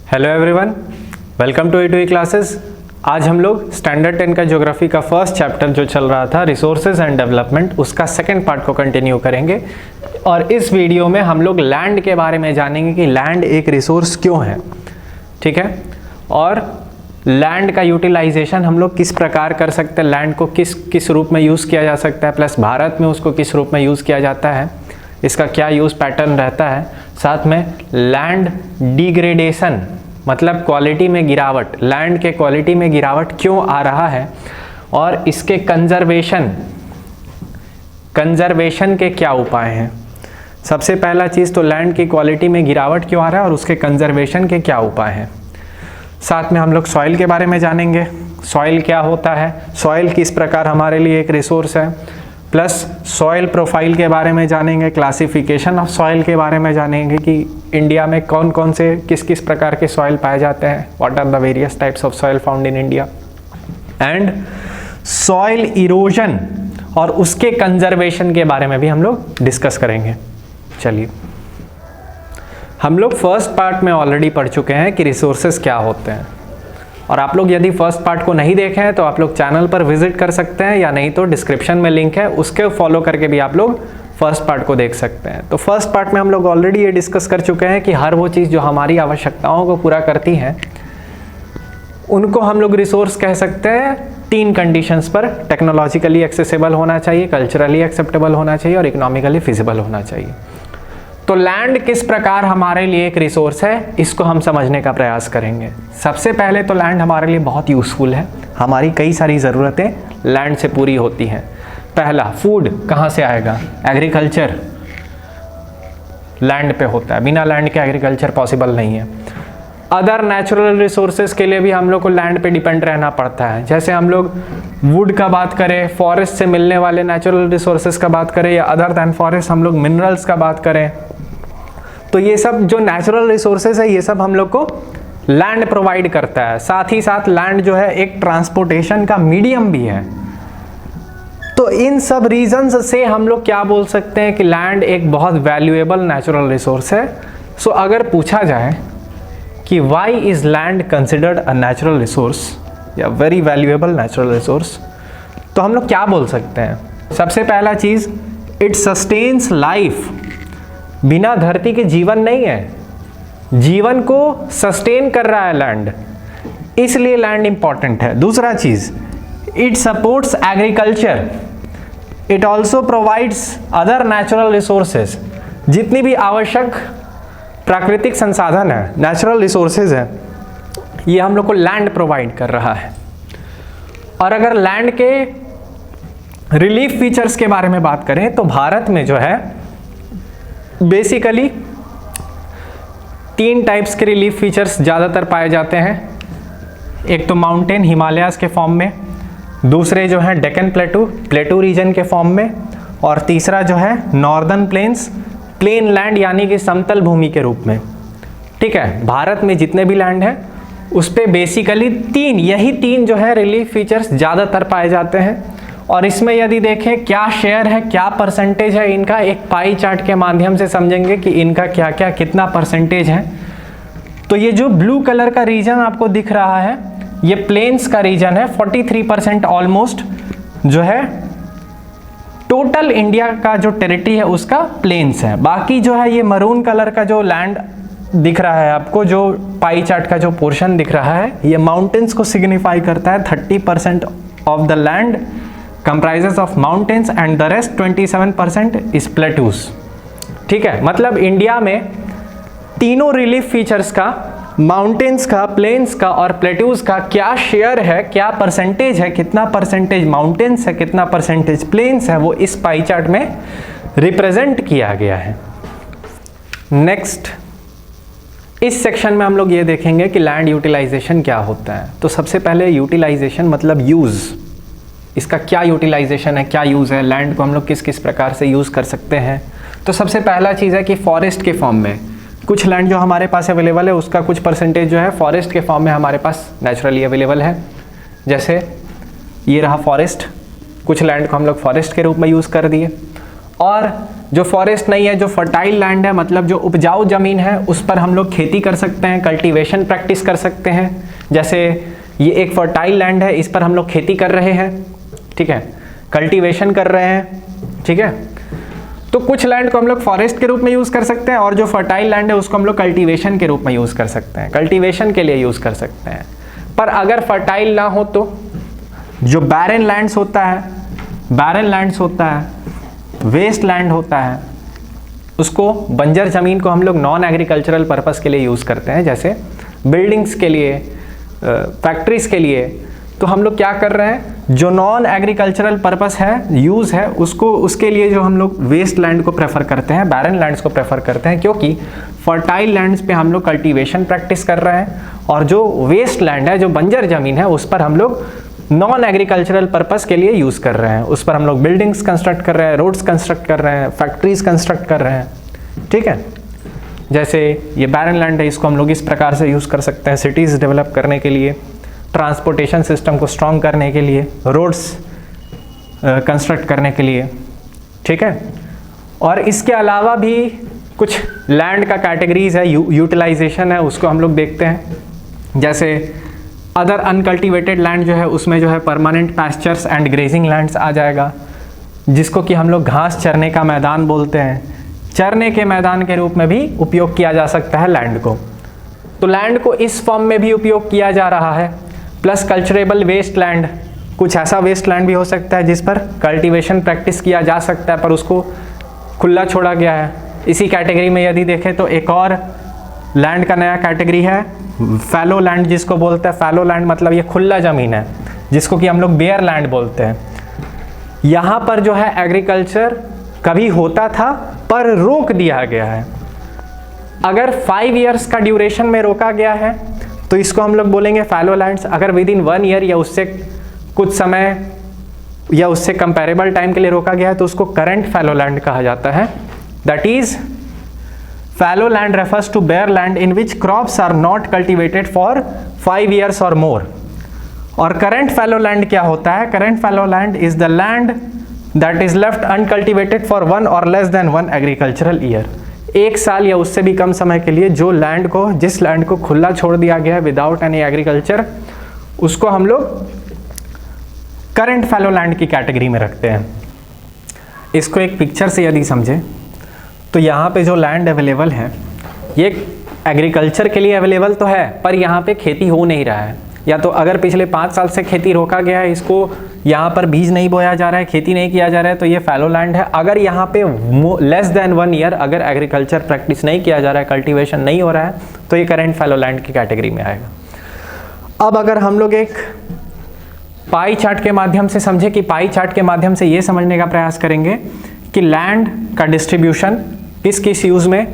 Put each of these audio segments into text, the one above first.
Hello everyone, welcome to E2E classes. आज हम लोग स्टैंडर्ड 10 का ज्योग्राफी का फर्स्ट चैप्टर जो चल रहा था रिसोर्सेज एंड डेवलपमेंट, उसका सेकंड पार्ट को कंटिन्यू करेंगे। और इस वीडियो में हम लोग लैंड के बारे में जानेंगे कि लैंड एक रिसोर्स क्यों है, ठीक है, और लैंड का यूटिलाइजेशन हम लोग किस प्रकार कर सकते हैं, लैंड को किस रूप में यूज़ किया जा सकता है, प्लस भारत में उसको किस रूप में यूज़ किया जाता है, इसका क्या यूज़ पैटर्न रहता है। साथ में लैंड डिग्रेडेशन मतलब क्वालिटी में गिरावट, लैंड के क्वालिटी में गिरावट क्यों आ रहा है और इसके कंजर्वेशन के क्या उपाय हैं। सबसे पहला चीज़ तो लैंड की क्वालिटी में गिरावट क्यों आ रहा है और उसके कंजर्वेशन के क्या उपाय हैं। साथ में हम लोग सॉइल के बारे में जानेंगे, सॉइल क्या होता है, सॉइल किस प्रकार हमारे लिए एक रिसोर्स है, प्लस सॉइल प्रोफाइल के बारे में जानेंगे, क्लासिफिकेशन ऑफ सॉइल के बारे में जानेंगे कि इंडिया में कौन कौन से किस प्रकार के सॉइल पाए जाते हैं, what are the various types of soil found in India, and soil erosion और उसके कंजर्वेशन के बारे में भी हम लोग डिस्कस करेंगे। चलिए, हम लोग फर्स्ट पार्ट में ऑलरेडी पढ़ चुके हैं कि रिसोर्सेज क्या होते हैं, और आप लोग यदि फर्स्ट पार्ट को नहीं देखे हैं तो आप लोग चैनल पर विजिट कर सकते हैं, या नहीं तो डिस्क्रिप्शन में लिंक है, उसके फॉलो करके भी आप लोग फर्स्ट पार्ट को देख सकते हैं। तो फर्स्ट पार्ट में हम लोग ऑलरेडी ये डिस्कस कर चुके हैं कि हर वो चीज़ जो हमारी आवश्यकताओं को पूरा करती हैं उनको हम लोग रिसोर्स कह सकते हैं तीन कंडीशंस पर। टेक्नोलॉजिकली एक्सेसिबल होना चाहिए, कल्चरली एक्सेप्टेबल होना चाहिए और इकोनॉमिकली फिजिबल होना चाहिए। तो लैंड किस प्रकार हमारे लिए एक रिसोर्स है, इसको हम समझने का प्रयास करेंगे। सबसे पहले तो लैंड हमारे लिए बहुत यूज़फुल है, हमारी कई सारी ज़रूरतें लैंड से पूरी होती हैं। पहला, फूड कहाँ से आएगा, एग्रीकल्चर लैंड पे होता है, बिना लैंड के एग्रीकल्चर पॉसिबल नहीं है। अदर नेचुरल रिसोर्सेज के लिए भी हम लोग को लैंड पे डिपेंड रहना पड़ता है, जैसे हम लोग वुड का बात करें, फॉरेस्ट से मिलने वाले नेचुरल रिसोर्सेज का बात करें, या अदर दैन फॉरेस्ट हम लोग मिनरल्स का बात करें, तो ये सब जो नेचुरल रिसोर्सेज है ये सब हम लोग को लैंड प्रोवाइड करता है। साथ ही साथ लैंड जो है एक ट्रांसपोर्टेशन का मीडियम भी है। तो इन सब रीजंस से हम लोग क्या बोल सकते हैं कि लैंड एक बहुत वैल्यूएबल नेचुरल रिसोर्स है। सो अगर पूछा जाए कि why is land considered a natural resource या वेरी वैल्यूएबल नेचुरल रिसोर्स, तो हम लोग क्या बोल सकते हैं। सबसे पहला चीज, इट सस्टेन्स लाइफ। बिना धरती के जीवन नहीं है, जीवन को सस्टेन कर रहा है लैंड, इसलिए लैंड इंपॉर्टेंट है। दूसरा चीज, it supports agriculture, it also provides other natural resources. जितनी भी आवश्यक प्राकृतिक संसाधन है, नेचुरल रिसोर्सेज है, ये हम लोग को लैंड प्रोवाइड कर रहा है। और अगर लैंड के रिलीफ फीचर्स के बारे में बात करें तो भारत में जो है बेसिकली तीन टाइप्स के रिलीफ फीचर्स ज़्यादातर पाए जाते हैं। एक तो माउंटेन हिमालयाज़ के फॉर्म में, दूसरे जो है डेक्कन प्लेटू रीजन के फॉर्म में, और तीसरा जो है नॉर्दर्न प्लेन्स, प्लेन लैंड यानी कि समतल भूमि के रूप में। ठीक है, भारत में जितने भी लैंड हैं उस पे बेसिकली यही तीन जो है रिलीफ फीचर्स ज़्यादातर पाए जाते हैं। और इसमें यदि देखें क्या शेयर है, क्या परसेंटेज है इनका, एक पाई चार्ट के माध्यम से समझेंगे कि इनका क्या क्या कितना परसेंटेज है। तो ये जो ब्लू कलर का रीजन आपको दिख रहा है ये प्लेन्स का रीजन है, 43% ऑलमोस्ट जो है टोटल इंडिया का जो टेरिटरी है उसका प्लेन्स है। बाकी जो है ये मरून कलर का जो लैंड दिख रहा है आपको, जो पाई चार्ट का जो पोर्शन दिख रहा है, ये माउंटेन्स को सिग्निफाई करता है। 30% of the land comprises of mountains and the rest 27% is plateaus। ठीक है, मतलब इंडिया में तीनों रिलीफ फीचर्स का, माउंटेन्स का, प्लेन्स का और प्लेट्यूज का क्या शेयर है, क्या परसेंटेज है, कितना परसेंटेज माउंटेन्स है, कितना परसेंटेज प्लेन्स है, वो इस पाई चार्ट में रिप्रेजेंट किया गया है। नेक्स्ट, इस सेक्शन में हम लोग ये देखेंगे कि लैंड यूटिलाइजेशन क्या होता है। तो सबसे पहले यूटिलाइजेशन मतलब यूज़, इसका क्या यूटिलाइजेशन है, क्या यूज़ है, लैंड को हम लोग किस किस प्रकार से यूज़ कर सकते हैं। तो सबसे पहला चीज़ है कि फॉरेस्ट के फॉर्म में कुछ लैंड जो हमारे पास अवेलेबल है उसका कुछ परसेंटेज जो है फॉरेस्ट के फॉर्म में हमारे पास नेचुरली अवेलेबल है। जैसे ये रहा फॉरेस्ट, कुछ लैंड को हम लोग फॉरेस्ट के रूप में यूज़ कर दिए। और जो फॉरेस्ट नहीं है, जो फर्टाइल लैंड है, मतलब जो उपजाऊ ज़मीन है, उस पर हम लोग खेती कर सकते हैं, कल्टीवेशन प्रैक्टिस कर सकते हैं। जैसे ये एक फर्टाइल लैंड है, इस पर हम लोग खेती कर रहे हैं, ठीक है, कल्टीवेशन कर रहे हैं, ठीक है। तो कुछ लैंड को हम लोग फॉरेस्ट के रूप में यूज़ कर सकते हैं, और जो फर्टाइल लैंड है उसको हम लोग कल्टीवेशन के रूप में यूज़ कर सकते हैं, कल्टीवेशन के लिए यूज़ कर सकते हैं। पर अगर फर्टाइल ना हो तो जो बैरन लैंड्स होता है, बैरन लैंड्स होता है, वेस्ट लैंड होता है, उसको, बंजर ज़मीन को हम लोग नॉन एग्रीकल्चरल पर्पस के लिए यूज़ करते हैं, जैसे बिल्डिंग्स के लिए, फैक्ट्रीज़ के लिए। तो हम लोग क्या कर रहे हैं, जो नॉन एग्रीकल्चरल पर्पस है, यूज़ है, उसको, उसके लिए जो हम लोग वेस्ट लैंड को प्रेफर करते हैं, बैरन लैंड्स को प्रेफर करते हैं, क्योंकि फर्टाइल लैंड्स पे हम लोग कल्टीवेशन प्रैक्टिस कर रहे हैं, और जो वेस्ट लैंड है, जो बंजर ज़मीन है, उस पर हम लोग नॉन एग्रीकल्चरल पर्पस के लिए यूज़ कर रहे हैं। उस पर हम लोग बिल्डिंग्स कंस्ट्रक्ट कर रहे हैं, रोड्स कंस्ट्रक्ट कर रहे हैं, फैक्ट्रीज कंस्ट्रक्ट कर रहे हैं, ठीक है। जैसे ये बैरन लैंड है, इसको हम लोग इस प्रकार से यूज़ कर सकते हैं सिटीज़ डेवलप करने के लिए, ट्रांसपोर्टेशन सिस्टम को स्ट्रॉन्ग करने के लिए, रोड्स कंस्ट्रक्ट करने के लिए, ठीक है। और इसके अलावा भी कुछ लैंड का कैटेगरीज है, यूटिलाइजेशन है, उसको हम लोग देखते हैं। जैसे अदर अनकल्टिवेटेड लैंड जो है, उसमें जो है permanent pastures and grazing lands आ जाएगा, जिसको कि हम लोग घास चरने का मैदान बोलते हैं। चरने के मैदान के रूप में भी उपयोग किया जा सकता है लैंड को। तो लैंड को इस फॉर्म में भी उपयोग किया जा रहा है। प्लस कल्चरेबल वेस्ट लैंड, कुछ ऐसा वेस्ट लैंड भी हो सकता है जिस पर कल्टीवेशन प्रैक्टिस किया जा सकता है, पर उसको खुला छोड़ा गया है। इसी कैटेगरी में यदि देखें तो एक और लैंड का नया कैटेगरी है फैलो लैंड, जिसको बोलते हैं फैलो लैंड, मतलब ये खुला ज़मीन है, जिसको कि हम लोग बेयर लैंड बोलते हैं। यहाँ पर जो है एग्रीकल्चर कभी होता था पर रोक दिया गया है। अगर 5 इयर्स का ड्यूरेशन में रोका गया है तो इसको हम लोग बोलेंगे फैलो लैंड्स। अगर विद इन 1 ईयर या उससे कुछ समय या उससे कंपेरेबल टाइम के लिए रोका गया है तो उसको करंट फैलो लैंड कहा जाता है। That is fallow land refers to bare land in which crops are not cultivated for 5 years or more. और current fallow land क्या होता है? Current fallow land is the land that is left uncultivated for 1 or less than 1 agricultural year. 1 साल या उससे भी कम समय के लिए जो लैंड को, जिस लैंड को खुला छोड़ दिया गया है विदाउट एनी एग्रीकल्चर, उसको हम लोग करंट फैलो लैंड की कैटेगरी में रखते हैं। इसको एक पिक्चर से यदि समझें तो यहाँ पे जो लैंड अवेलेबल है ये एग्रीकल्चर के लिए अवेलेबल तो है, पर यहाँ पे खेती हो नहीं रहा है, या तो अगर पिछले 5 साल से खेती रोका गया है, इसको यहाँ पर बीज नहीं बोया जा रहा है, खेती नहीं किया जा रहा है, तो ये फैलो लैंड है। अगर यहाँ पे लेस देन 1 ईयर अगर एग्रीकल्चर प्रैक्टिस नहीं किया जा रहा है, कल्टीवेशन नहीं हो रहा है, तो ये करेंट फैलो लैंड की कैटेगरी में आएगा। अब अगर हम लोग एक पाई चार्ट के माध्यम से समझे, कि पाई चार्ट के माध्यम से ये समझने का प्रयास करेंगे कि लैंड का डिस्ट्रीब्यूशन किस किस यूज़ में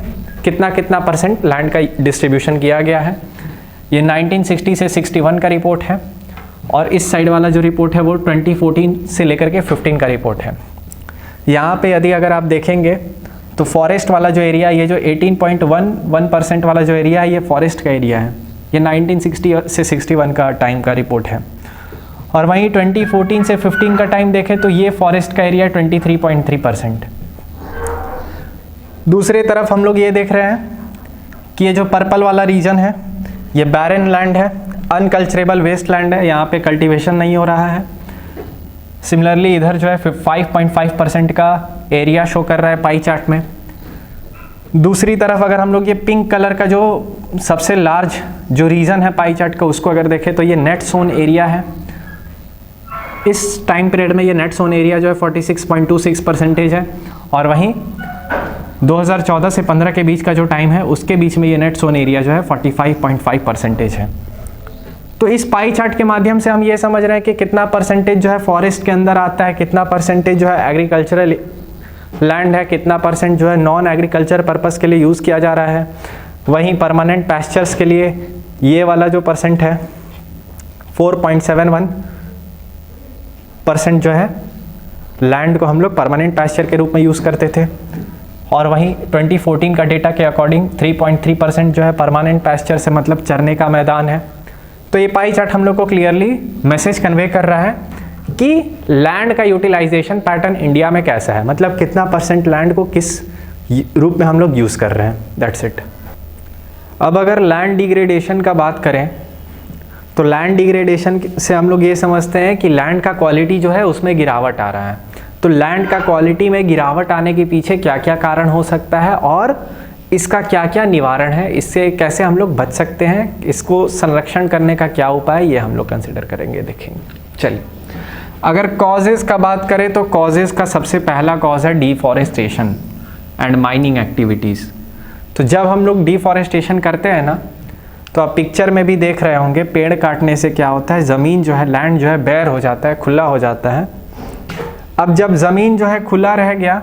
कितना कितना % लैंड का डिस्ट्रीब्यूशन किया गया है। ये 1960 से 61 का रिपोर्ट है, और इस साइड वाला जो रिपोर्ट है वो 2014 से लेकर के 15 का रिपोर्ट है। यहाँ पे यदि अगर आप देखेंगे तो फॉरेस्ट वाला जो एरिया, ये जो 18.11% वाला जो एरिया है, ये फॉरेस्ट का एरिया है। ये 1960 से 61 का टाइम का रिपोर्ट है। और वहीं 2014 से 15 का टाइम देखें तो ये फॉरेस्ट का एरिया 23.3%। दूसरी तरफ हम लोग ये देख रहे हैं कि ये जो पर्पल वाला रीजन है ये बैरन लैंड है, अनकल्चरेबल वेस्ट लैंड है, यहाँ पे कल्टीवेशन नहीं हो रहा है। सिमिलरली इधर जो है 5.5% का एरिया शो कर रहा है पाई चार्ट में। दूसरी तरफ अगर हम लोग ये पिंक कलर का जो सबसे लार्ज जो रीजन है पाई चार्ट का, उसको अगर देखें तो ये नेट सोन एरिया है। इस टाइम पीरियड में ये नेट सोन एरिया जो है 46.26% है, और वहीं 2014 से 15 के बीच का जो टाइम है उसके बीच में ये नेट सोन एरिया जो है 45.5% है। तो इस पाई चार्ट के माध्यम से हम ये समझ रहे हैं कि कितना % जो है फॉरेस्ट के अंदर आता है, कितना % जो है एग्रीकल्चरल लैंड है, कितना % जो है नॉन एग्रीकल्चर पर्पस के लिए यूज़ किया जा रहा है। वहीं परमानेंट पैस्चर्स के लिए ये वाला जो % है 4.71% जो है लैंड को हम लोग परमानेंट पैस्चर के रूप में यूज़ करते थे। और वहीं 2014 का डेटा के अकॉर्डिंग 3.3% जो है परमानेंट पैस्चर से मतलब चरने का मैदान है। तो ये पाई चार्ट हम लोग को क्लियरली मैसेज कन्वे कर रहा है कि लैंड का यूटिलाइजेशन पैटर्न इंडिया में कैसा है, मतलब कितना % लैंड को किस रूप में हम लोग यूज़ कर रहे हैं, दैट्स इट। अब अगर लैंड डिग्रेडेशन का बात करें तो लैंड डिग्रेडेशन से हम लोग ये समझते हैं कि लैंड का क्वालिटी जो है उसमें गिरावट आ रहा है। तो लैंड का क्वालिटी में गिरावट आने के पीछे क्या क्या कारण हो सकता है और इसका क्या क्या निवारण है, इससे कैसे हम लोग बच सकते हैं, इसको संरक्षण करने का क्या उपाय, ये हम लोग कंसिडर करेंगे, देखेंगे। चलिए, अगर कॉजेज़ का बात करें तो कॉजेज़ का सबसे पहला कॉज है डिफॉरेस्टेशन एंड माइनिंग एक्टिविटीज़। तो जब हम लोग डिफॉरेस्टेशन करते हैं ना, तो आप पिक्चर में भी देख रहे होंगे, पेड़ काटने से क्या होता है, ज़मीन जो है, लैंड जो है बेयर हो जाता है, खुला हो जाता है। अब जब ज़मीन जो है खुला रह गया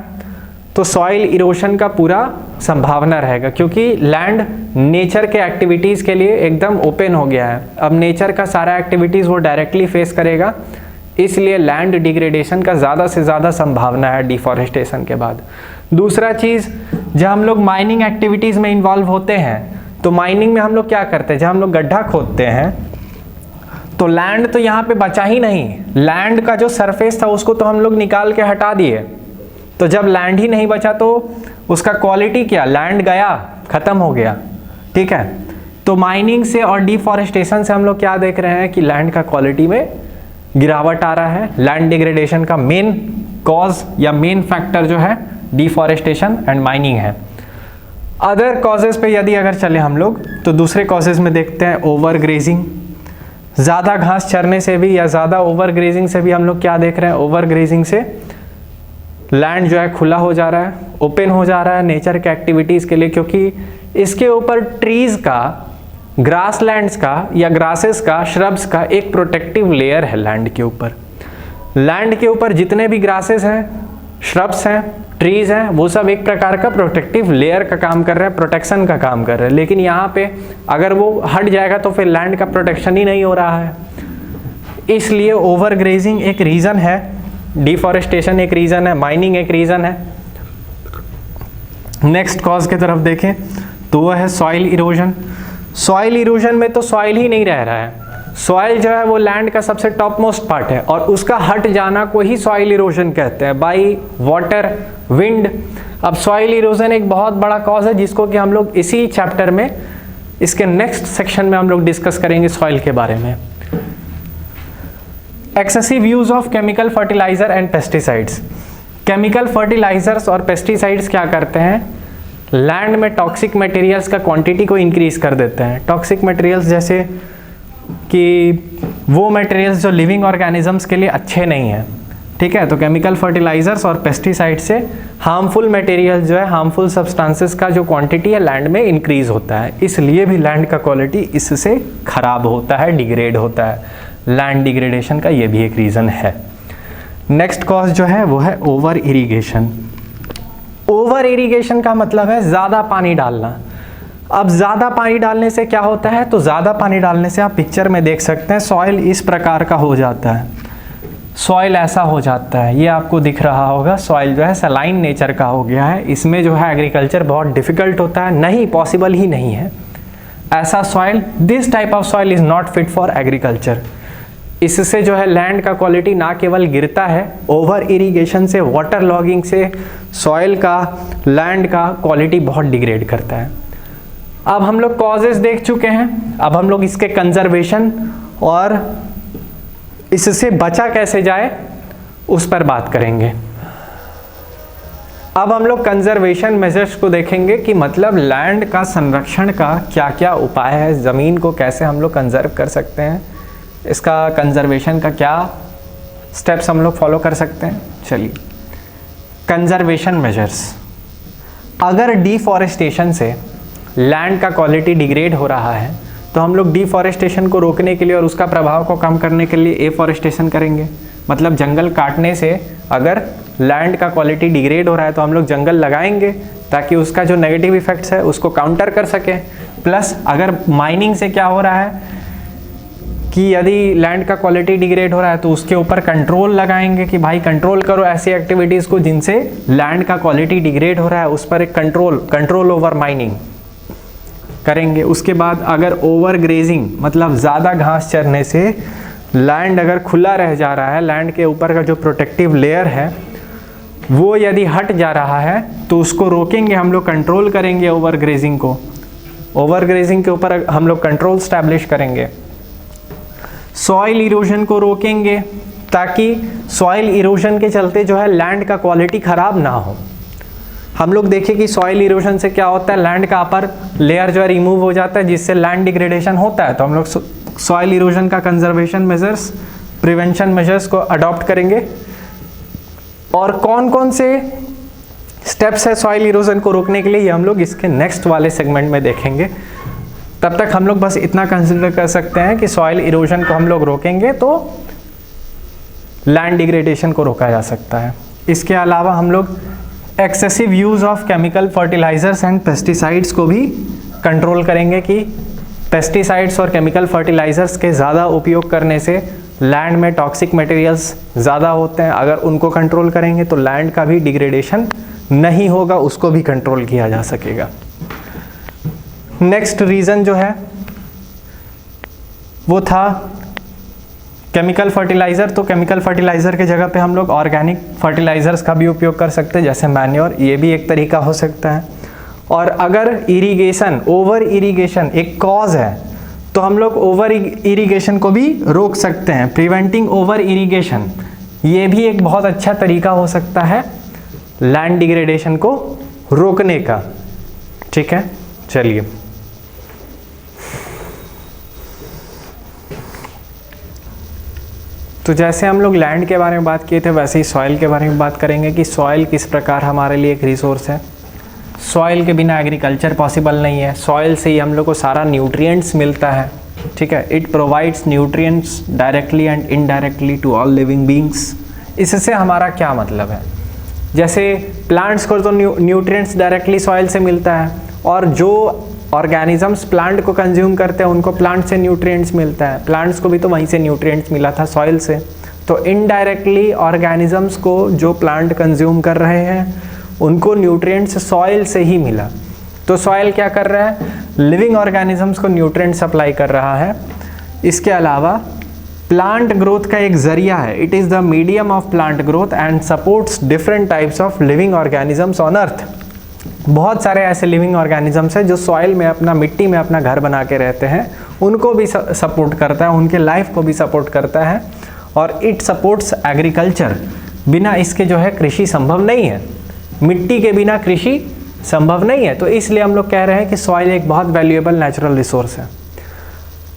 तो सॉइल इरोशन का पूरा संभावना रहेगा, क्योंकि लैंड नेचर के एक्टिविटीज़ के लिए एकदम ओपन हो गया है। अब नेचर का सारा एक्टिविटीज़ वो डायरेक्टली फेस करेगा, इसलिए लैंड डिग्रेडेशन का ज़्यादा से ज़्यादा संभावना है डिफॉरेस्टेशन के बाद। दूसरा चीज़, जब हम लोग माइनिंग एक्टिविटीज़ में इन्वॉल्व होते हैं तो माइनिंग में हम लोग क्या करते हैं, जब हम लोग गड्ढा खोदते हैं तो लैंड तो यहाँ पे बचा ही नहीं, लैंड का जो सरफेस था उसको तो हम लोग निकाल के हटा दिए। तो जब लैंड ही नहीं बचा तो उसका क्वालिटी क्या, लैंड गया, ख़त्म हो गया, ठीक है। तो माइनिंग से और डिफॉरेस्टेशन से हम लोग क्या देख रहे हैं कि लैंड का क्वालिटी में गिरावट आ रहा है। लैंड डिग्रेडेशन का मेन कॉज या मेन फैक्टर जो है डिफॉरेस्टेशन एंड माइनिंग है। अदर कॉजेज़ पे यदि अगर चले हम लोग तो दूसरे कॉजेज़ में देखते हैं ओवर ग्रेजिंग। ज़्यादा घास चरने से भी या ज़्यादा ओवर ग्रेजिंग से भी हम लोग क्या देख रहे हैं, ओवर ग्रेजिंग से लैंड जो है खुला हो जा रहा है, ओपन हो जा रहा है नेचर के एक्टिविटीज़ के लिए, क्योंकि इसके ऊपर ट्रीज़ का, ग्रासलैंड्स का या ग्रासेस का, श्रब्स का एक प्रोटेक्टिव लेयर है लैंड के ऊपर। लैंड के ऊपर जितने भी ग्रासेस हैं, श्रब्स हैं, ट्रीज़ हैं, वो सब एक प्रकार का प्रोटेक्टिव लेयर का काम कर रहे हैं, प्रोटेक्शन का काम कर रहे हैं। लेकिन यहाँ पे अगर वो हट जाएगा तो फिर लैंड का प्रोटेक्शन ही नहीं हो रहा है, इसलिए ओवर ग्रेजिंग एक रीज़न है, डिफॉरेस्टेशन एक रीज़न है, माइनिंग एक रीज़न है। नेक्स्ट कॉज की तरफ देखें तो वह है सॉइल इरोजन। सॉइल इरोजन में तो सॉइल ही नहीं रह रहा है, सॉइल जो है वो लैंड का सबसे टॉप मोस्ट पार्ट है और उसका हट जाना को ही सॉइल इरोजन कहते हैं, बाई वाटर, विंड। अब सॉइल इरोजन एक बहुत बड़ा कॉज है जिसको कि हम लोग इसी चैप्टर में, इसके नेक्स्ट सेक्शन में हम लोग डिस्कस करेंगे सॉइल के बारे में। Excessive use of chemical fertilizer and pesticides. Chemical fertilizers और पेस्टिसाइड्स क्या करते हैं, लैंड में टॉक्सिक मटेरियल्स का क्वांटिटी को इंक्रीज कर देते हैं। टॉक्सिक मटेरियल्स जैसे कि वो मटेरियल्स जो लिविंग ऑर्गेनिजम्स के लिए अच्छे नहीं हैं, ठीक है। तो केमिकल फर्टिलाइजर्स और पेस्टिसाइड से हार्मफुल मटेरियल जो है, हार्मफुल सब्सटेंसेस का जो क्वांटिटी है लैंड में इंक्रीज होता है, इसलिए भी लैंड का क्वालिटी इससे खराब होता है, डिग्रेड होता है। लैंड डिग्रेडेशन का ये भी एक रीज़न है। नेक्स्ट कॉज जो है वो है ओवर इरिगेशन। ओवर इरिगेशन का मतलब है ज़्यादा पानी डालना। अब ज़्यादा पानी डालने से क्या होता है, तो ज़्यादा पानी डालने से आप पिक्चर में देख सकते हैं सॉइल इस प्रकार का हो जाता है, सॉइल ऐसा हो जाता है, ये आपको दिख रहा होगा। सॉइल जो है सलाइन नेचर का हो गया है, इसमें जो है एग्रीकल्चर बहुत डिफ़िकल्ट होता है, नहीं, पॉसिबल ही नहीं है ऐसा soil. This type of soil is not fit for agriculture. इससे जो है लैंड का क्वालिटी ना केवल गिरता है, ओवर इरिगेशन से, वाटर लॉगिंग से सॉइल का, लैंड का क्वालिटी बहुत डिग्रेड करता है। अब हम लोग कॉजेज देख चुके हैं, अब हम लोग इसके कंजर्वेशन और इससे बचा कैसे जाए उस पर बात करेंगे। अब हम लोग कंजर्वेशन मेजर्स को देखेंगे कि मतलब लैंड का संरक्षण का क्या क्या उपाय है, ज़मीन को कैसे हम लोग कंजर्व कर सकते हैं, इसका कंजर्वेशन का क्या स्टेप्स हम लोग फॉलो कर सकते हैं। चलिए, कंजर्वेशन मेजर्स। अगर डिफॉरेस्टेशन से लैंड का क्वालिटी डिग्रेड हो रहा है तो हम लोग डिफॉरेस्टेशन को रोकने के लिए और उसका प्रभाव को कम करने के लिए एफॉरेस्टेशन करेंगे। मतलब जंगल काटने से अगर लैंड का क्वालिटी डिग्रेड हो रहा है तो हम लोग जंगल लगाएंगे ताकि उसका जो नेगेटिव इफेक्ट्स है उसको काउंटर कर सके। प्लस अगर माइनिंग से क्या हो रहा है कि यदि लैंड का क्वालिटी डिग्रेड हो रहा है तो उसके ऊपर कंट्रोल लगाएंगे कि भाई कंट्रोल करो ऐसी एक्टिविटीज़ को जिनसे लैंड का क्वालिटी डिग्रेड हो रहा है, उस पर एक कंट्रोल ओवर माइनिंग करेंगे। उसके बाद अगर ओवर ग्रेजिंग मतलब ज़्यादा घास चरने से लैंड अगर खुला रह जा रहा है, लैंड के ऊपर का जो प्रोटेक्टिव लेयर है वो यदि हट जा रहा है तो उसको रोकेंगे हम लोग, कंट्रोल करेंगे ओवर ग्रेजिंग को। ओवर ग्रेजिंग के ऊपर हम लोग कंट्रोल स्टैब्लिश करेंगे। सॉइल इरोजन को रोकेंगे ताकि सॉइल इरोजन के चलते जो है लैंड का क्वालिटी ख़राब ना हो। हम लोग देखें कि सॉइल इरोजन से क्या होता है, लैंड का अपर लेयर जो है रिमूव हो जाता है जिससे लैंड डिग्रेडेशन होता है। तो हम लोग सॉइल इरोजन का कंजर्वेशन मेजर्स, प्रिवेंशन मेजर्स को अडॉप्ट करेंगे। और कौन कौन से स्टेप्स है सॉइल इरोजन को रोकने के लिए, ये हम लोग इसके नेक्स्ट वाले सेगमेंट में देखेंगे। तब तक हम लोग बस इतना कंसिडर कर सकते हैं कि सॉइल इरोजन को हम लोग रोकेंगे तो लैंड डिग्रेडेशन को रोका जा सकता है। इसके अलावा हम लोग excessive use of chemical fertilizers and pesticides को भी कंट्रोल करेंगे कि पेस्टिसाइड्स और केमिकल फर्टिलाइजर्स के ज़्यादा उपयोग करने से लैंड में टॉक्सिक मटेरियल्स ज़्यादा होते हैं। अगर उनको कंट्रोल करेंगे तो लैंड का भी डिग्रेडेशन नहीं होगा, उसको भी कंट्रोल किया जा सकेगा। नेक्स्ट रीज़न जो है वो था केमिकल फर्टिलाइज़र। तो केमिकल फर्टिलाइज़र के जगह पे हम लोग ऑर्गेनिक फर्टिलाइज़र्स का भी उपयोग कर सकते हैं, जैसे मैन्योर, ये भी एक तरीका हो सकता है। और अगर इरिगेशन, ओवर इरिगेशन एक कॉज है तो हम लोग ओवर इरिगेशन को भी रोक सकते हैं। प्रिवेंटिंग ओवर इरिगेशन ये भी एक बहुत अच्छा तरीका हो सकता है लैंड डिग्रेडेशन को रोकने का। ठीक है, चलिए तो जैसे हम लोग लैंड के बारे में बात किए थे वैसे ही सॉइल के बारे में बात करेंगे कि सॉइल किस प्रकार हमारे लिए एक रिसोर्स है। सॉइल के बिना एग्रीकल्चर पॉसिबल नहीं है। सॉइल से ही हम लोग को सारा न्यूट्रिएंट्स मिलता है। ठीक है, it provides nutrients directly and indirectly to all living beings. इससे हमारा क्या मतलब है, जैसे प्लांट्स को तो न्यूट्रिएंट्स डायरेक्टली सॉइल से मिलता है और जो ऑर्गेनिजम्स प्लांट को कंज्यूम करते हैं उनको प्लांट से न्यूट्रिएंट्स मिलता है। प्लांट्स को भी तो वहीं से न्यूट्रिएंट्स मिला था, सॉइल से। तो इनडायरेक्टली ऑर्गेनिजम्स को जो प्लांट कंज्यूम कर रहे हैं उनको न्यूट्रिएंट्स सॉइल से ही मिला। तो सॉइल क्या कर रहा है, लिविंग ऑर्गेनिजम्स को न्यूट्रिएंट सप्लाई कर रहा है। इसके अलावा प्लांट ग्रोथ का एक जरिया है। It is the medium of plant growth and supports different types of living organisms on earth. बहुत सारे ऐसे लिविंग ऑर्गेनिजम्स हैं जो सॉइल में अपना, मिट्टी में अपना घर बना के रहते हैं, उनको भी सपोर्ट करता है, उनके लाइफ को भी सपोर्ट करता है और इट सपोर्ट्स एग्रीकल्चर। बिना इसके जो है कृषि संभव नहीं है, मिट्टी के बिना कृषि संभव नहीं है। तो इसलिए हम लोग कह रहे हैं कि सॉइल एक बहुत वैल्यूएबल नेचुरल रिसोर्स है।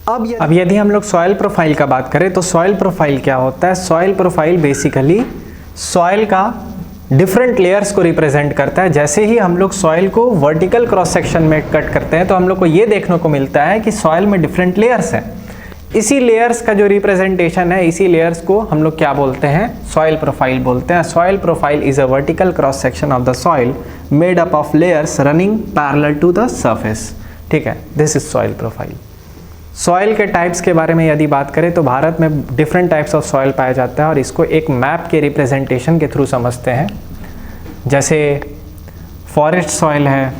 अब यदि हम लोग सॉइल प्रोफाइल का बात करें तो सॉइल प्रोफाइल क्या होता है। सॉइल प्रोफाइल बेसिकली सॉइल का डिफरेंट लेयर्स को रिप्रेजेंट करता है। जैसे ही हम लोग सॉइल को वर्टिकल क्रॉस सेक्शन में कट करते हैं तो हम लोग को ये देखने को मिलता है कि सॉइल में डिफरेंट लेयर्स हैं। इसी लेयर्स का जो रिप्रेजेंटेशन है, इसी लेयर्स को हम लोग क्या बोलते हैं, सॉइल प्रोफाइल बोलते हैं। Soil profile is a vertical cross section of the soil made up of layers running parallel to the surface. ठीक है, this is soil profile. Soil के टाइप्स के बारे में यदि बात करें तो भारत में डिफरेंट टाइप्स ऑफ सॉइल पाया जाता है और इसको एक मैप के रिप्रेजेंटेशन के थ्रू समझते हैं। जैसे फॉरेस्ट सॉइल है,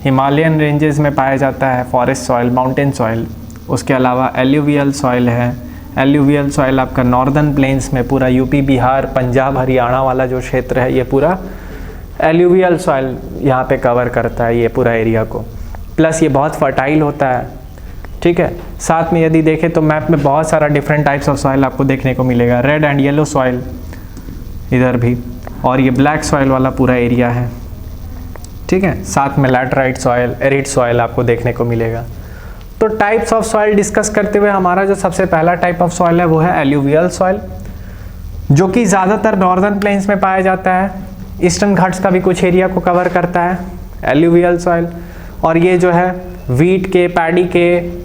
हिमालयन रेंजेस में पाया जाता है फॉरेस्ट सॉइल, माउंटेन सॉइल। उसके अलावा एल्यूवियल सॉइल है। एल्यूवियल सॉइल आपका नॉर्दर्न प्लेन्स में, पूरा यूपी, बिहार, पंजाब, हरियाणा वाला जो क्षेत्र है ये पूरा एल्यूवियल सॉइल यहाँ पे कवर करता है, ये पूरा एरिया को। प्लस ये बहुत फर्टाइल होता है। ठीक है, साथ में यदि देखें तो मैप में बहुत सारा डिफरेंट टाइप्स ऑफ सॉइल आपको देखने को मिलेगा। रेड एंड येलो सॉइल इधर भी, और ये ब्लैक सॉइल वाला पूरा एरिया है। ठीक है, साथ में लैटराइट सॉइल, एरिड सॉइल आपको देखने को मिलेगा। तो टाइप्स ऑफ सॉइल डिस्कस करते हुए हमारा जो सबसे पहला टाइप ऑफ सॉइल है वो है एल्यूवियल सॉइल, जो कि ज़्यादातर नॉर्दर्न प्लेन्स में पाया जाता है। ईस्टर्न घाट्स का भी कुछ एरिया को कवर करता है एल्यूवियल सॉइल। और ये जो है वीट के, पैडी के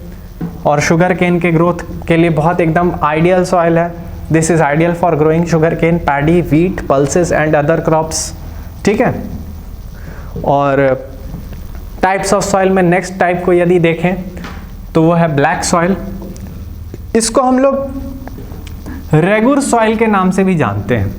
और शुगर केन के ग्रोथ के लिए बहुत एकदम आइडियल सॉइल है। This is ideal for growing sugar cane, paddy, wheat, pulses and other crops. ठीक है, और टाइप्स ऑफ सॉइल में नेक्स्ट टाइप को यदि देखें तो वो है ब्लैक सॉइल। इसको हम लोग रेगुर सॉइल के नाम से भी जानते हैं।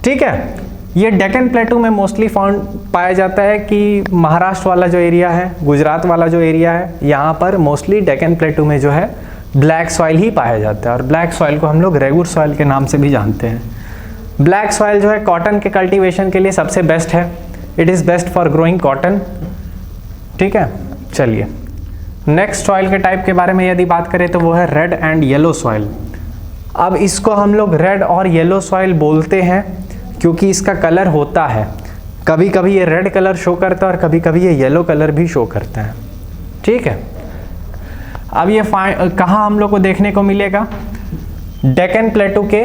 ठीक है, ये डेक्कन प्लेटू में मोस्टली फाउंड पाया जाता है कि महाराष्ट्र वाला जो एरिया है, गुजरात वाला जो एरिया है, यहाँ पर मोस्टली डेक्कन प्लेटू में जो है ब्लैक सॉइल ही पाया जाता है, और ब्लैक सॉइल को हम लोग रेगुर सॉइल के नाम से भी जानते हैं। ब्लैक सॉइल जो है कॉटन के कल्टीवेशन के लिए सबसे बेस्ट है, it is best for growing cotton. ठीक है, चलिए नेक्स्ट सॉइल के टाइप के बारे में यदि बात करें तो वो है रेड एंड येलो सॉइल। अब इसको हम लोग रेड और येलो सॉइल बोलते हैं क्योंकि इसका कलर होता है, कभी कभी ये रेड कलर शो करता है और कभी कभी ये येलो कलर भी शो करता है। ठीक है, अब ये कहाँ हम लोग को देखने को मिलेगा? डेक्कन प्लेटू के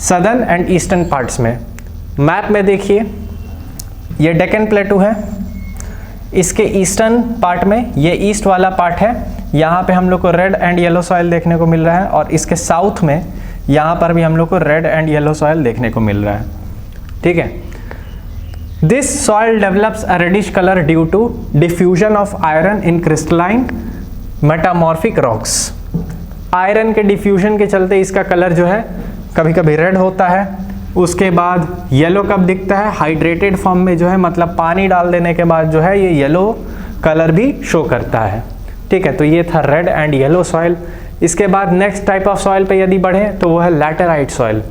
सदर्न एंड ईस्टर्न पार्ट्स में। मैप में देखिए, ये डेक्कन प्लेटू है, इसके ईस्टर्न पार्ट में ये ईस्ट वाला पार्ट है, यहाँ पे हम लोग को रेड एंड येलो सॉइल देखने को मिल रहा है, और इसके साउथ में यहाँ पर भी हम लोग को रेड एंड येलो सॉइल देखने को मिल रहा है। ठीक है, this soil develops a reddish colour due to diffusion of iron in crystalline metamorphic rocks. Iron के डिफ्यूजन के चलते इसका कलर जो है कभी कभी रेड होता है, उसके बाद येलो कब दिखता है? हाइड्रेटेड फॉर्म में जो है, मतलब पानी डाल देने के बाद जो है ये येलो कलर भी शो करता है। ठीक है, तो ये था रेड एंड येलो सॉइल। इसके बाद नेक्स्ट टाइप ऑफ सॉइल पे यदि बढ़ें तो वो है लैटेराइट सॉइल।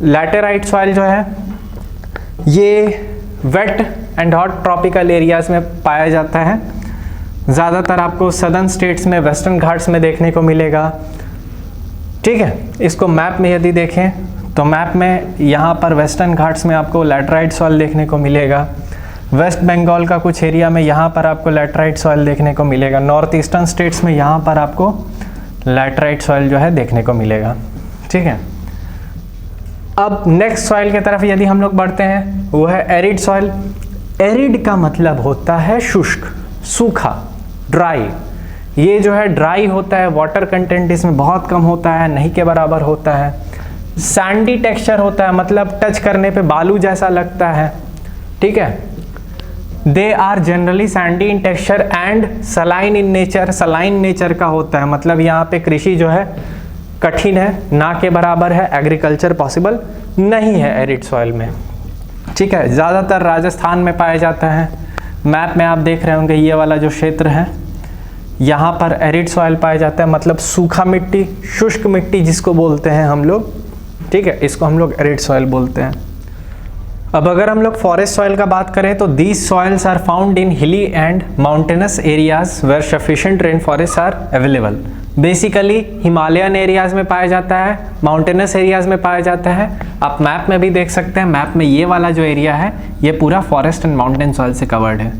लैटेराइट सॉइल जो है ये wet and hot tropical areas में पाया जाता है, ज़्यादातर आपको सदर्न स्टेट्स में, वेस्टर्न घाट्स में देखने को मिलेगा। ठीक है, इसको मैप में यदि देखें तो मैप में यहाँ पर वेस्टर्न घाट्स में आपको लैटेराइट सॉइल देखने को मिलेगा, वेस्ट बंगाल का कुछ एरिया में यहाँ पर आपको लैटेराइट सॉइल देखने को मिलेगा, नॉर्थ ईस्टर्न स्टेट्स में यहाँ पर आपको लैटेराइट सॉइल जो है देखने को मिलेगा। ठीक है, अब नेक्स्ट सॉइल की तरफ यदि हम लोग बढ़ते हैं वो है एरिड सॉइल। एरिड का मतलब होता है शुष्क, सूखा, ड्राई। ये जो है ड्राई होता है, वाटर कंटेंट इसमें बहुत कम होता है, नहीं के बराबर होता है। सैंडी टेक्सचर होता है, मतलब टच करने पे बालू जैसा लगता है। ठीक है, they are generally sandy in texture and saline in nature. Saline nature का होता है, मतलब यहाँ पे कृषि जो है कठिन है, ना के बराबर है, एग्रीकल्चर पॉसिबल नहीं है एरिड सॉइल में। ठीक है, ज़्यादातर राजस्थान में पाया जाता है। मैप में आप देख रहे होंगे ये वाला जो क्षेत्र है, यहाँ पर एरिड सॉइल पाया जाता है, मतलब सूखा मिट्टी, शुष्क मिट्टी जिसको बोलते हैं हम लोग। ठीक है, इसको हम लोग एरिड सॉइल बोलते हैं। अब अगर हम लोग फॉरेस्ट सॉइल का बात करें तो these soils are found in hilly and mountainous areas where sufficient rain forest are available. Basically Himalayan areas में पाया जाता है, माउंटेनस एरियाज में पाया जाता है। आप मैप में भी देख सकते हैं, मैप में ये वाला जो एरिया है ये पूरा फॉरेस्ट एंड माउंटेन सॉइल से कवर्ड है।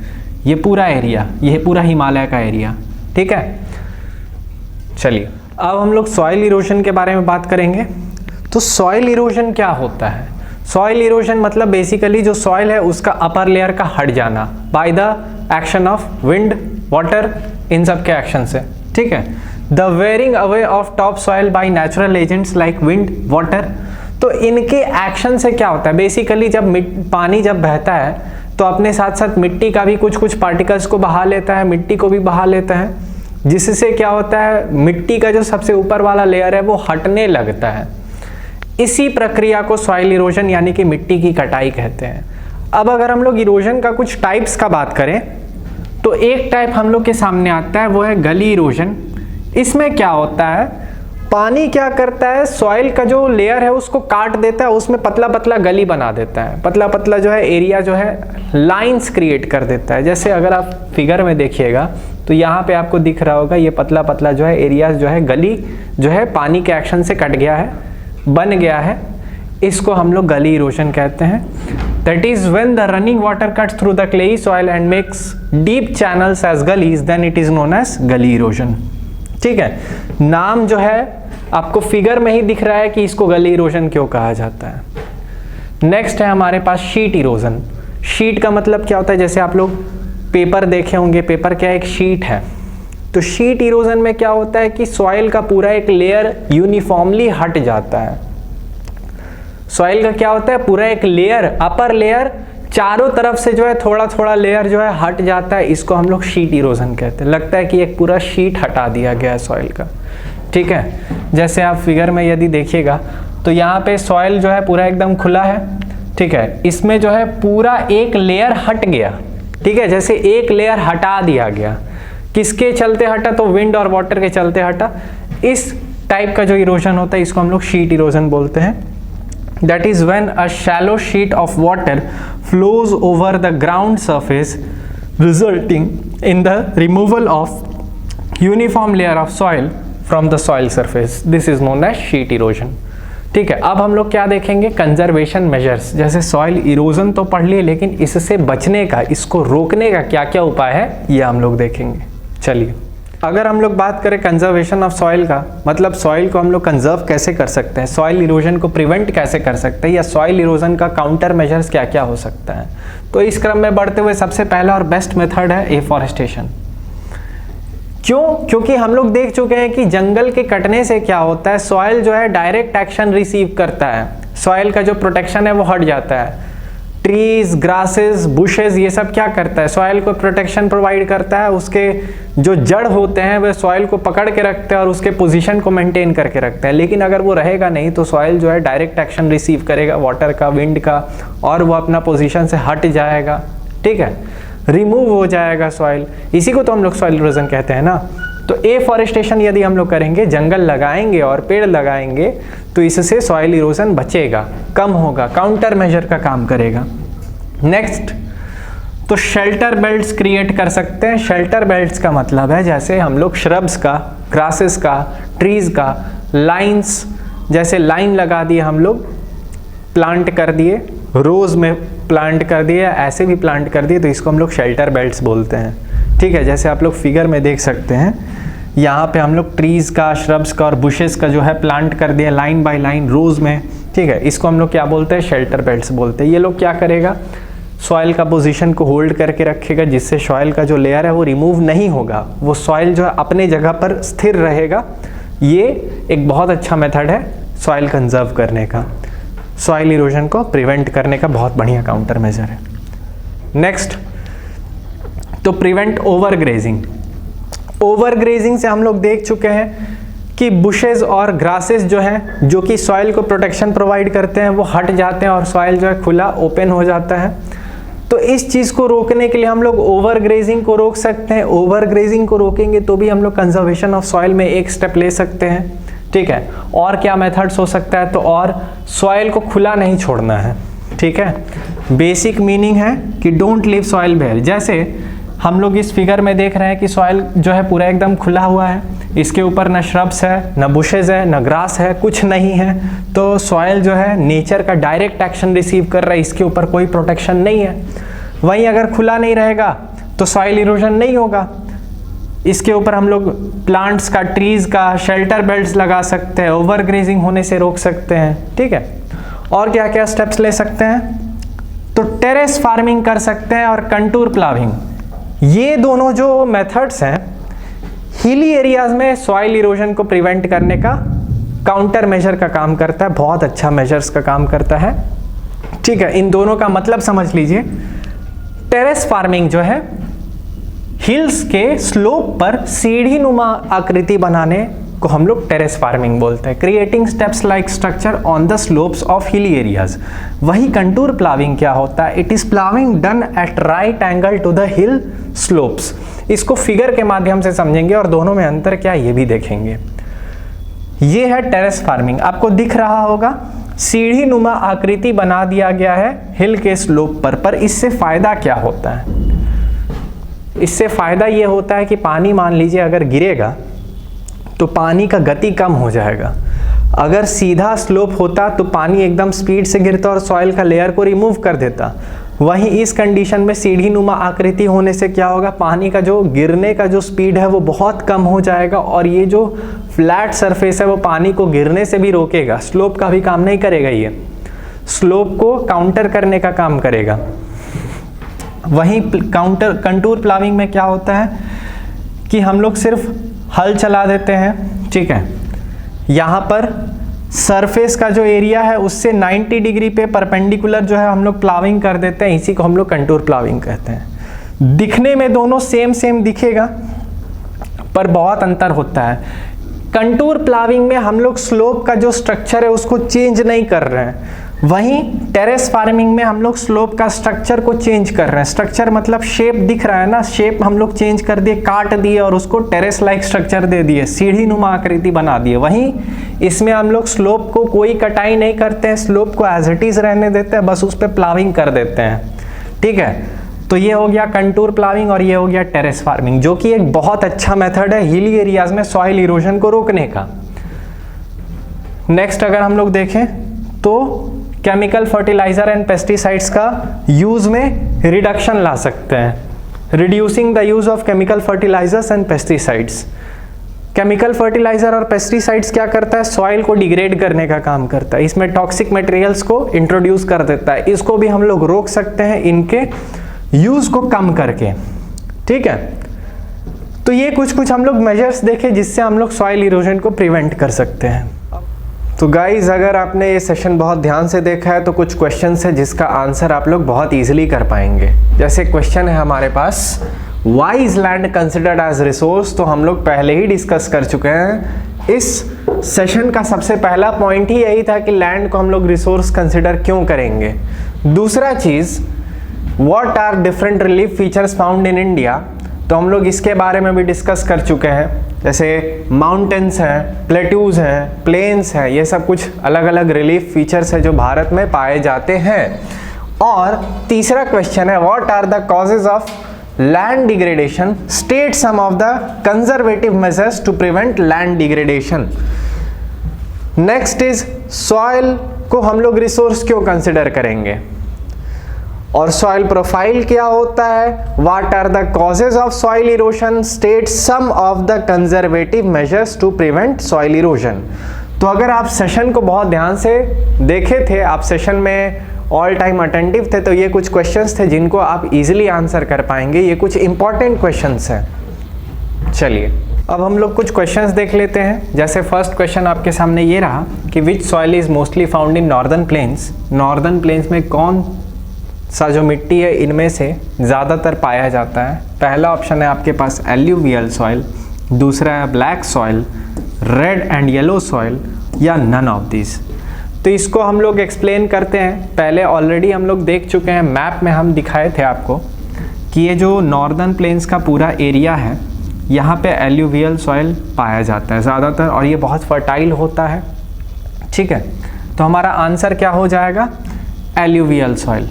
ये पूरा एरिया, ये पूरा हिमालय का एरिया। ठीक है, चलिए अब हम लोग सॉइल इरोजन के बारे में बात करेंगे। तो सॉइल इरोजन क्या होता है? सॉइल इरोजन मतलब बेसिकली जो सॉइल है उसका अपर लेयर का हट जाना by the action of wind, water, इन सब के एक्शन से। ठीक है, the weathering away of top soil by natural agents like wind, water. तो इनके एक्शन से क्या होता है? बेसिकली जब पानी जब बहता है तो अपने साथ साथ मिट्टी का भी कुछ पार्टिकल्स को बहा लेता है, मिट्टी को भी बहा लेता है, जिससे क्या होता है, मिट्टी का जो सबसे ऊपर वाला लेयर है वो हटने लगता है। इसी प्रक्रिया को सॉइल इरोजन यानी कि मिट्टी की कटाई कहते हैं। अब अगर हम लोग इरोजन का कुछ टाइप्स का बात करें तो एक टाइप हम लोग के सामने आता है, वो है गली इरोजन। इसमें क्या होता है, पानी क्या करता है, सॉइल का जो लेयर है उसको काट देता है, उसमें पतला पतला गली बना देता है, पतला पतला जो है एरिया जो है लाइंस क्रिएट कर देता है। जैसे अगर आप फिगर में देखिएगा तो यहाँ पे आपको दिख रहा होगा ये पतला पतला जो है एरिया जो है गली जो है पानी के एक्शन से कट गया है, बन गया है, इसको हम लोग गली इरोजन कहते हैं। That is when the running water cuts through the clayey soil and makes deep channels as gullies, then it is known as gully erosion. ठीक है, नाम जो है आपको फिगर में ही दिख रहा है कि इसको गली इरोजन क्यों कहा जाता है। नेक्स्ट है हमारे पास शीट इरोजन। शीट का मतलब क्या होता है, जैसे आप लोग पेपर देखे होंगे, पेपर क्या एक शीट है। तो शीट इरोजन में क्या होता है कि सॉइल का पूरा एक लेयर यूनिफॉर्मली हट जाता है। सॉइल का क्या होता है, पूरा एक लेयर, अपर लेयर चारों तरफ से जो है थोड़ा थोड़ा लेयर जो है हट जाता है, इसको हम लोग शीट इरोजन कहते हैं। लगता है कि एक पूरा शीट हटा दिया गया है सॉइल का। ठीक है, जैसे आप फिगर में यदि देखिएगा तो यहाँ पे सॉइल जो है पूरा एकदम खुला है। ठीक है, इसमें जो है पूरा एक लेयर हट गया। ठीक है, जैसे एक लेयर हटा दिया गया, किसके चलते हटा? तो विंड और वाटर के चलते हटा। इस टाइप का जो इरोजन होता है इसको हम लोग शीट इरोजन बोलते हैं। That is when a shallow sheet of water flows over the ground surface resulting in the removal of uniform layer of soil from the soil surface. This is known as sheet erosion. ठीक है, अब हम लोग क्या देखेंगे? Conservation measures. जैसे soil erosion तो पढ़ लिए, लेकिन इससे बचने का, इसको रोकने का क्या क्या उपाय है ये हम लोग देखेंगे। चलिए, अगर हम लोग बात करें कंजर्वेशन ऑफ सॉइल का, मतलब सॉइल को हम लोग कंजर्व कैसे कर सकते हैं, सॉइल इरोजन को प्रिवेंट कैसे कर सकते हैं, या सॉइल इरोजन का काउंटर मेजर्स क्या क्या हो सकता है, तो इस क्रम में बढ़ते हुए सबसे पहला और बेस्ट मेथड है एफॉरेस्टेशन। क्यों? क्योंकि हम लोग देख चुके हैं कि जंगल के कटने से क्या होता है, सॉइल जो है डायरेक्ट एक्शन रिसीव करता है, सॉइल का जो प्रोटेक्शन है वो हट जाता है। ट्रीज, ग्रासेस, बुशेस, ये सब क्या करता है? सॉइल को प्रोटेक्शन प्रोवाइड करता है, उसके जो जड़ होते हैं वे सॉइल को पकड़ के रखते हैं और उसके पोजीशन को मेंटेन करके रखते हैं। लेकिन अगर वो रहेगा नहीं तो सॉइल जो है डायरेक्ट एक्शन रिसीव करेगा वाटर का, विंड का, और वो अपना पोजीशन से हट जाएगा। ठीक है, रिमूव हो जाएगा सॉइल। इसी को तो हम लोग सॉइल इरोजन कहते हैं ना। तो एफॉरेस्टेशन यदि हम लोग करेंगे, जंगल लगाएंगे और पेड़ लगाएंगे, तो इससे सॉइल इरोजन बचेगा, कम होगा, काउंटर मेजर का काम करेगा। नेक्स्ट, तो शेल्टर बेल्ट्स क्रिएट कर सकते हैं। शेल्टर बेल्ट्स का मतलब है जैसे हम लोग श्रब्स का, ग्रासेस का, ट्रीज का, लाइन्स, जैसे लाइन लगा दिए हम लोग, प्लांट कर दिए, रोज में प्लांट कर दिए, ऐसे भी प्लांट कर दिए, तो इसको हम लोग शेल्टर बेल्ट्स बोलते हैं। ठीक है, जैसे आप लोग फिगर में देख सकते हैं, यहाँ पे हम लोग ट्रीज का, श्रब्स का और बुशेस का जो है प्लांट कर दिया लाइन बाय लाइन रोज में। ठीक है, इसको हम लोग क्या बोलते हैं? शेल्टर बेल्ट्स बोलते हैं। ये लोग क्या करेगा? सॉइल का पोजीशन को होल्ड करके रखेगा, जिससे सॉइल का जो लेयर है वो रिमूव नहीं होगा, वो सॉइल जो है अपने जगह पर स्थिर रहेगा। ये एक बहुत अच्छा मेथड है सॉइल कंजर्व करने का, सॉइल इरोजन को प्रिवेंट करने का बहुत बढ़िया काउंटर मेजर है। नेक्स्ट, तो prevent over grazing. Over grazing से हम लोग देख चुके हैं कि बुशेस और ग्रासेस जो हैं, जो कि सॉइल को प्रोटेक्शन प्रोवाइड करते हैं, वो हट जाते हैं और सॉइल जो है खुला ओपन हो जाता है। तो इस चीज़ को रोकने के लिए हम लोग ओवर ग्रेजिंग को रोक सकते हैं। ओवर ग्रेजिंग को रोकेंगे तो भी हम लोग कंजर्वेशन ऑफ सॉइल में एक स्टेप ले सकते हैं। ठीक है, और क्या मेथड्स हो सकता है? तो और सॉइल को खुला नहीं छोड़ना है। ठीक है, बेसिक मीनिंग है कि डोंट लीव सॉइल बेयर। जैसे हम लोग इस फिगर में देख रहे हैं कि सॉइल जो है पूरा एकदम खुला हुआ है, इसके ऊपर न श्रब्स है, न बुशेज है, न ग्रास है, कुछ नहीं है, तो सॉइल जो है नेचर का डायरेक्ट एक्शन रिसीव कर रहा है, इसके ऊपर कोई प्रोटेक्शन नहीं है। वहीं अगर खुला नहीं रहेगा तो सॉइल इरोजन नहीं होगा। इसके ऊपर हम लोग प्लांट्स का, ट्रीज का शेल्टर बेल्ट्स लगा सकते हैं, ओवर ग्रेजिंग होने से रोक सकते हैं। ठीक है, और क्या क्या स्टेप्स ले सकते हैं? तो टेरेस फार्मिंग कर सकते हैं और कंटूर प्लाविंग। ये दोनों जो मेथड्स हैं हिली एरियाज में सॉइल इरोजन को प्रिवेंट करने का काउंटर मेजर का काम करता है, बहुत अच्छा मेजर्स का काम करता है। ठीक है, इन दोनों का मतलब समझ लीजिए। टेरेस फार्मिंग जो है हिल्स के स्लोप पर सीढ़ी नुमा आकृति बनाने को हम लोग टेरेस फार्मिंग बोलते हैं। Creating steps like structure on the slopes of hilly areas. वही कंटूर प्लाविंग क्या होता है? It is ploughing done at right angle to the hill slopes. इसको फिगर के माध्यम से समझेंगे और दोनों में अंतर क्या ये भी देखेंगे। ये है टेरेस फार्मिंग, आपको दिख रहा होगा सीढ़ी नुमा आकृति बना दिया गया है हिल के स्लोप पर इससे फायदा क्या होता है? इससे फायदा ये होता है कि पानी मान लीजिए अगर गिरेगा तो पानी का गति कम हो जाएगा। अगर सीधा स्लोप होता तो पानी एकदम स्पीड से गिरता और सॉइल का लेयर को रिमूव कर देता। वहीं इस कंडीशन में सीढ़ी नुमा आकृति होने से क्या होगा? पानी का जो गिरने का जो स्पीड है वो बहुत कम हो जाएगा और ये जो फ्लैट सरफेस है वो पानी को गिरने से भी रोकेगा। स्लोप का भी काम नहीं करेगा, ये स्लोप को काउंटर करने का काम करेगा। वहीं कंटूर प्लाविंग में क्या होता है कि हम लोग सिर्फ हल चला देते हैं। ठीक है, यहाँ पर सरफेस का जो एरिया है उससे 90 डिग्री पे परपेंडिकुलर जो है हम लोग प्लाविंग कर देते हैं, इसी को हम लोग कंटूर प्लाविंग कहते हैं। दिखने में दोनों सेम दिखेगा पर बहुत अंतर होता है। कंटूर प्लाविंग में हम लोग स्लोप का जो स्ट्रक्चर है उसको चेंज नहीं कर रहे हैं, वहीं टेरेस फार्मिंग में हम लोग स्लोप का स्ट्रक्चर को चेंज कर रहे हैं। स्ट्रक्चर मतलब शेप दिख रहा है ना, शेप हम लोग चेंज कर दिए, काट दिए और उसको टेरेस लाइक स्ट्रक्चर दे दिए, सीढ़ी नुमा आकृति बना दिए। वहीं इसमें हम लोग स्लोप को कोई कटाई नहीं करते हैं, स्लोप को एज इट इज रहने देते हैं, बस उस पर प्लाविंग कर देते हैं। ठीक है, तो ये हो गया कंटूर प्लाविंग और ये हो गया टेरेस फार्मिंग, जो कि एक बहुत अच्छा मेथड है हिली एरियाज में सॉइल इरोजन को रोकने का। नेक्स्ट अगर हम लोग देखें तो केमिकल फर्टिलाइजर एंड पेस्टिसाइड्स का यूज में रिडक्शन ला सकते हैं, reducing the use of chemical fertilizers and pesticides. Chemical fertilizer और पेस्टिसाइड्स क्या करता है, सॉइल को डिग्रेड करने का काम करता है, इसमें टॉक्सिक मटेरियल्स को इंट्रोड्यूस कर देता है। इसको भी हम लोग रोक सकते हैं इनके यूज को कम करके। ठीक है, तो ये कुछ हम लोग मेजर्स देखे जिससे हम लोग सॉइल इरोजन को प्रिवेंट कर सकते हैं। तो गाइज, अगर आपने ये सेशन बहुत ध्यान से देखा है तो कुछ क्वेश्चंस है जिसका आंसर आप लोग बहुत इजीली कर पाएंगे। जैसे क्वेश्चन है हमारे पास, why is land considered as resource, तो हम लोग पहले ही डिस्कस कर चुके हैं। इस सेशन का सबसे पहला पॉइंट ही यही था कि लैंड को हम लोग रिसोर्स कंसिडर क्यों करेंगे। दूसरा चीज, what are different relief features found in India, तो हम लोग इसके बारे में भी डिस्कस कर चुके हैं। जैसे माउंटेन्स हैं, प्लेट्यूज हैं, प्लेन्स हैं, ये सब कुछ अलग अलग रिलीफ फीचर्स है जो भारत में पाए जाते हैं। और तीसरा क्वेश्चन है, what are the causes of land degradation, state some of the conservative measures to prevent land degradation. Next is, soil को हम लोग रिसोर्स क्यों कंसिडर करेंगे और सॉइल प्रोफाइल क्या होता है, what are the causes of soil erosion, state some of the conservative measures to prevent soil erosion. तो अगर आप सेशन को बहुत ध्यान से देखे थे, आप सेशन में ऑल टाइम अटेंटिव थे, तो ये कुछ क्वेश्चंस थे जिनको आप इजीली आंसर कर पाएंगे। ये कुछ इंपॉर्टेंट क्वेश्चंस हैं। चलिए अब हम लोग कुछ क्वेश्चंस देख लेते हैं। जैसे फर्स्ट क्वेश्चन आपके सामने ये रहा कि which soil is mostly found in northern plains, northern plains में कौन सा जो मिट्टी है इनमें से ज़्यादातर पाया जाता है। पहला ऑप्शन है आपके पास एल्यूवियल सॉइल, दूसरा है black soil, red and yellow soil, या नन ऑफ दिस। तो इसको हम लोग एक्सप्लेन करते हैं। पहले ऑलरेडी हम लोग देख चुके हैं, मैप में हम दिखाए थे आपको कि ये जो नॉर्दर्न प्लेन्स का पूरा एरिया है, यहाँ पे एल्यूवियल सॉइल पाया जाता है ज़्यादातर और ये बहुत फर्टाइल होता है। ठीक है, तो हमारा आंसर क्या हो जाएगा, alluvial soil.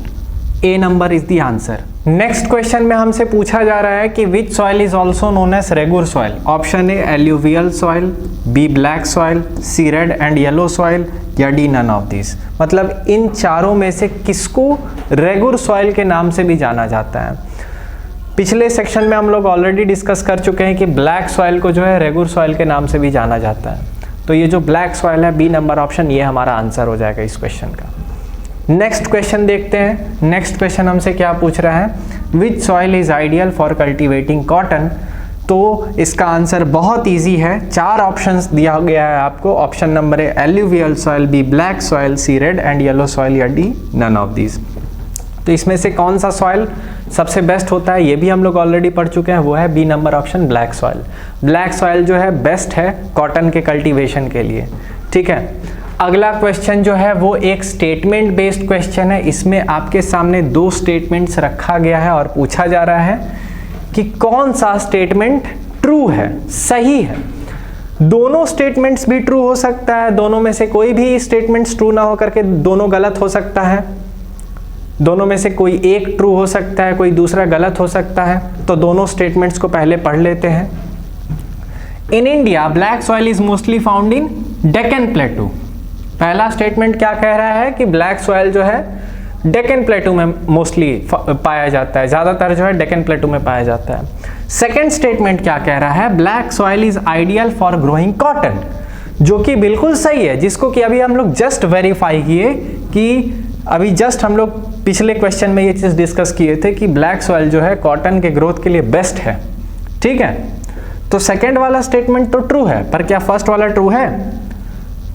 A number is the answer. Next question में हमसे पूछा जा रहा है कि which soil is also known as regur soil. Option A alluvial soil, B black soil, C red and yellow soil, या डी नन ऑफ दिस। मतलब इन चारों में से किसको रेगुर सॉइल के नाम से भी जाना जाता है। पिछले सेक्शन में हम लोग ऑलरेडी डिस्कस कर चुके हैं कि ब्लैक सॉइल को जो है रेगुर सॉइल के नाम से भी जाना जाता है। तो ये जो ब्लैक सॉइल है, बी नंबर ऑप्शन, ये हमारा आंसर हो जाएगा इस क्वेश्चन का। नेक्स्ट क्वेश्चन देखते हैं। नेक्स्ट क्वेश्चन हमसे क्या पूछ रहा है, विच soil is ideal for cultivating cotton. तो इसका आंसर बहुत इजी है, 4 ऑप्शंस दिया गया है आपको। Option number A alluvial soil, B black soil, C red and yellow soil, या डी नन ऑफ दिस। तो इसमें से कौन सा सॉइल सबसे बेस्ट होता है, ये भी हम लोग ऑलरेडी पढ़ चुके हैं, वो है B number option, black soil. Black soil जो है बेस्ट है कॉटन के कल्टीवेशन के लिए। ठीक है, अगला क्वेश्चन जो है वो एक स्टेटमेंट बेस्ड क्वेश्चन है। इसमें आपके सामने 2 स्टेटमेंट्स रखा गया है और पूछा जा रहा है कि कौन सा स्टेटमेंट ट्रू है, सही है। दोनों स्टेटमेंट्स भी ट्रू हो सकता है, दोनों में से कोई भी स्टेटमेंट्स ट्रू ना हो करके दोनों गलत हो सकता है, दोनों में से कोई एक ट्रू हो सकता है, कोई दूसरा गलत हो सकता है। तो दोनों स्टेटमेंट्स को पहले पढ़ लेते हैं। In India black soil is mostly found in Deccan प्लेटू। पहला स्टेटमेंट क्या कह रहा है कि ब्लैक सॉइल जो है डेक्कन प्लेटू में मोस्टली पाया जाता है, ज़्यादातर जो है डेक्कन प्लेटू में पाया जाता है। सेकेंड स्टेटमेंट क्या कह रहा है, black soil is ideal for growing cotton, जो कि बिल्कुल सही है, जिसको कि अभी हम लोग जस्ट वेरीफाई किए कि अभी जस्ट हम लोग पिछले क्वेश्चन में ये चीज़ डिस्कस किए थे कि ब्लैक सॉइल जो है कॉटन के ग्रोथ के लिए बेस्ट है। ठीक है, तो सेकेंड वाला स्टेटमेंट तो ट्रू है, पर क्या फर्स्ट वाला ट्रू है?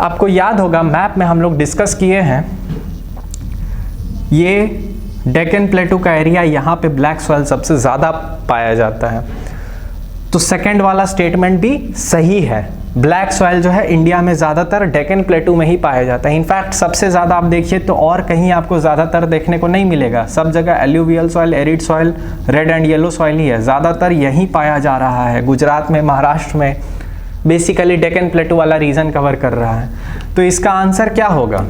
आपको याद होगा मैप में हम लोग डिस्कस किए हैं, ये डेक्कन प्लेटू का एरिया, यहाँ पे ब्लैक सॉइल सबसे ज़्यादा पाया जाता है। तो सेकंड वाला स्टेटमेंट भी सही है, ब्लैक सॉइल जो है इंडिया में ज़्यादातर डेक्कन प्लेटू में ही पाया जाता है। इनफैक्ट सबसे ज़्यादा आप देखिए तो और कहीं आपको ज़्यादातर देखने को नहीं मिलेगा, सब जगह alluvial soil, arid soil, red and yellow soil ही है, ज़्यादातर यहीं पाया जा रहा है। गुजरात में, महाराष्ट्र में, बेसिकली डेक्कन प्लेटू वाला रीजन कवर कर रहा है। तो इसका आंसर क्या होगा?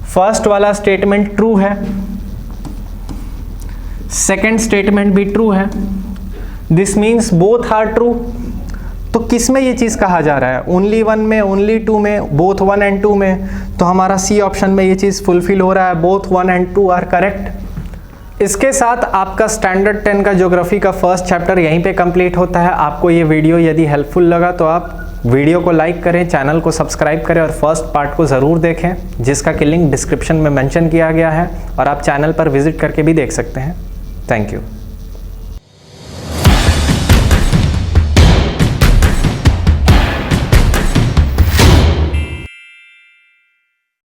फर्स्ट वाला स्टेटमेंट ट्रू है, सेकेंड स्टेटमेंट भी ट्रू है, this means both are true. तो किस में ये चीज़ कहा जा रहा है? ओनली वन में, ओनली टू में, बोथ वन एंड टू में? तो हमारा सी ऑप्शन में ये चीज़ फुलफिल हो रहा है, both one and two are correct. इसके साथ आपका स्टैंडर्ड 10 का ज्योग्राफी का फर्स्ट चैप्टर यहीं पे कंप्लीट होता है। आपको ये वीडियो यदि हेल्पफुल लगा तो आप वीडियो को लाइक करें, चैनल को सब्सक्राइब करें और फर्स्ट पार्ट को ज़रूर देखें, जिसका कि लिंक डिस्क्रिप्शन में मेंशन किया गया है और आप चैनल पर विजिट करके भी देख सकते हैं। Thank you.